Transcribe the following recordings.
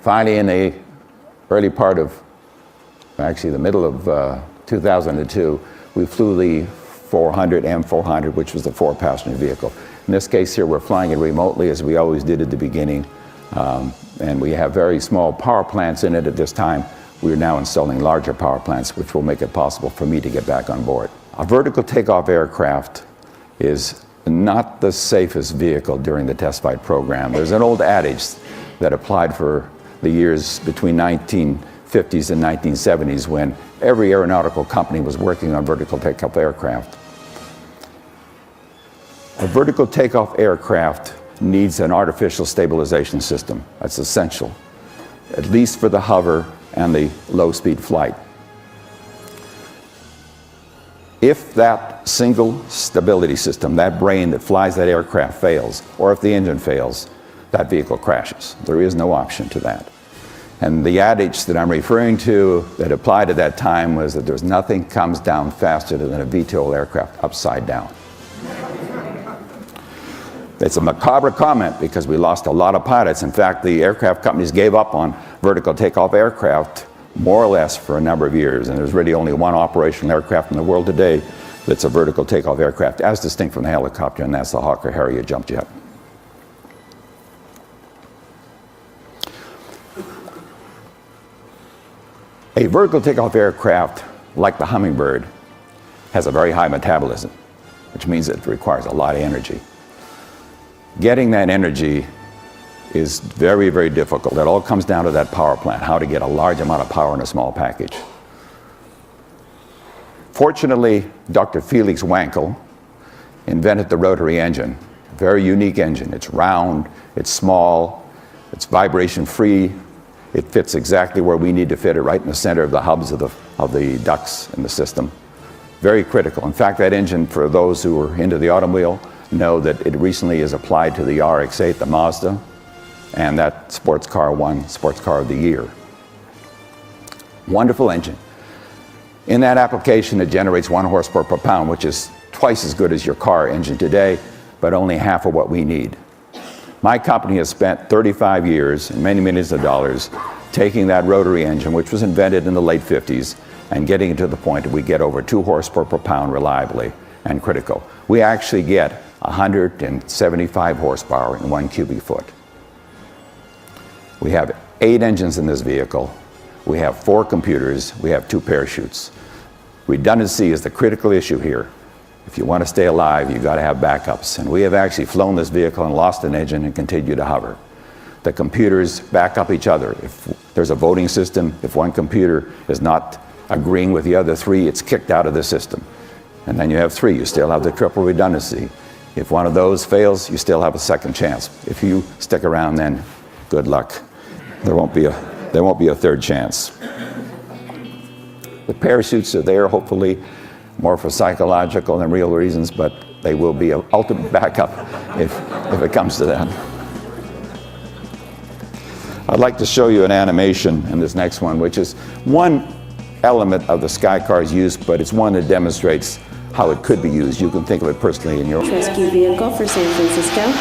finally, in the early part of, actually the middle of 2002, we flew the 400 M400, which was the 4-passenger vehicle. In this case here, we're flying it remotely, as we always did at the beginning. And we have very small power plants in it at this time. We are now installing larger power plants, which will make it possible for me to get back on board. A vertical takeoff aircraft is not the safest vehicle during the test flight program. There's an old adage that applied for the years between 1950s and 1970s when every aeronautical company was working on vertical takeoff aircraft. A vertical takeoff aircraft needs an artificial stabilization system. That's essential, at least for the hover and the low-speed flight. If that single stability system, that brain that flies that aircraft fails, or if the engine fails, that vehicle crashes. There is no option to that. And the adage that I'm referring to that applied at that time was that there's nothing comes down faster than a VTOL aircraft upside down. It's a macabre comment because we lost a lot of pilots. In fact, the aircraft companies gave up on vertical takeoff aircraft more or less for a number of years. And there's really only one operational aircraft in the world today that's a vertical takeoff aircraft, as distinct from the helicopter, and that's the Hawker Harrier jump jet. A vertical takeoff aircraft, like the Hummingbird, has a very high metabolism, which means it requires a lot of energy. Getting that energy is very, very difficult. It all comes down to that power plant, how to get a large amount of power in a small package. Fortunately, Dr. Felix Wankel invented the rotary engine, a very unique engine. It's round, it's small, it's vibration-free. It fits exactly where we need to fit it, right in the center of the hubs of the ducts in the system. Very critical. In fact, that engine, for those who are into the automobile, know that it recently is applied to the RX-8, the Mazda, and that sports car won Sports Car of the Year. Wonderful engine. In that application, it generates 1 horsepower per pound, which is twice as good as your car engine today, but only half of what we need. My company has spent 35 years and many millions of dollars taking that rotary engine, which was invented in the late 50s, and getting it to the point that we get over 2 horsepower per pound reliably and critical. We actually get 175 horsepower in 1 cubic foot. We have 8 engines in this vehicle. We have 4 computers. We have 2 parachutes. Redundancy is the critical issue here. If you want to stay alive, you've got to have backups. And we have actually flown this vehicle and lost an engine and continue to hover. The computers back up each other. If there's a voting system, if one computer is not agreeing with the other 3, it's kicked out of the system. And then you have 3. You still have the triple redundancy. If one of those fails, you still have a second chance. If you stick around, then good luck. There won't be a third chance. The parachutes are there, hopefully, more for psychological than real reasons, but they will be an ultimate backup if it comes to that. I'd like to show you an animation in this next one, which is one element of the Skycar's use, but it's one that demonstrates how it could be used. You can think of it personally in your rescue vehicle for San Francisco.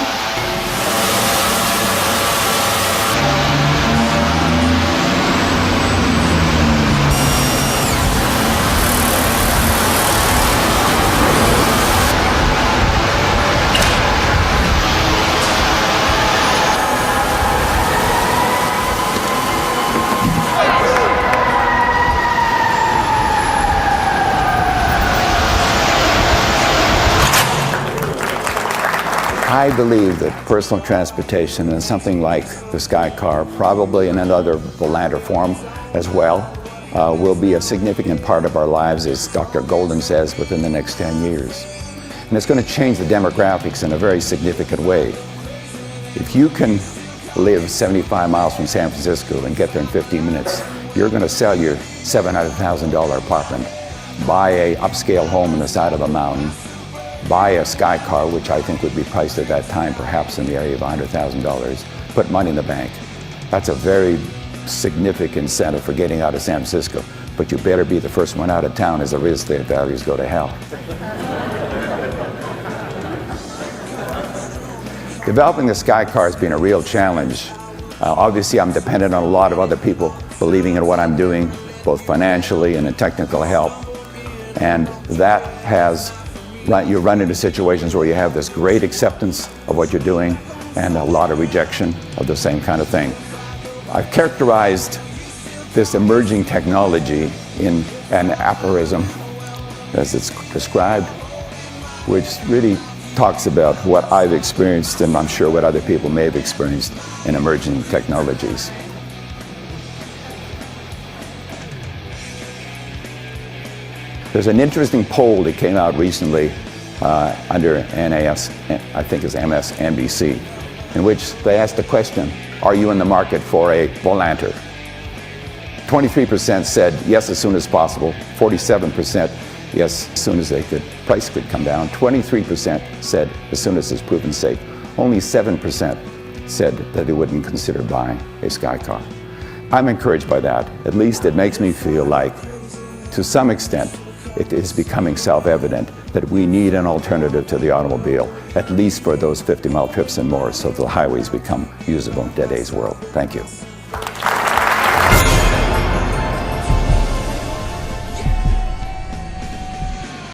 I believe that personal transportation and something like the Skycar, probably in another volante form as well, will be a significant part of our lives, as Dr. Golden says, within the next 10 years. And it's going to change the demographics in a very significant way. If you can live 75 miles from San Francisco and get there in 15 minutes, you're going to sell your $700,000 apartment, buy a upscale home on the side of a mountain, buy a Skycar, which I think would be priced at that time perhaps in the area of $100,000, put money in the bank. That's a very significant incentive for getting out of San Francisco, but you better be the first one out of town as the real estate values go to hell. Developing the Skycar has been a real challenge Obviously, I'm dependent on a lot of other people believing in what I'm doing, both financially and in technical help. And that has, you run into situations where you have this great acceptance of what you're doing and a lot of rejection of the same kind of thing. I've characterized this emerging technology in an aphorism, as it's described, which really talks about what I've experienced, and I'm sure what other people may have experienced in emerging technologies. There's an interesting poll that came out recently under NAS, I think it's MSNBC, in which they asked the question, are you in the market for a volante? 23% said yes as soon as possible, 47% yes as soon as price could come down, 23% said as soon as it's proven safe. Only 7% said that they wouldn't consider buying a Skycar. I'm encouraged by that. At least it makes me feel like, to some extent, it is becoming self-evident that we need an alternative to the automobile, at least for those 50-mile trips and more, so the highways become usable in today's world. Thank you.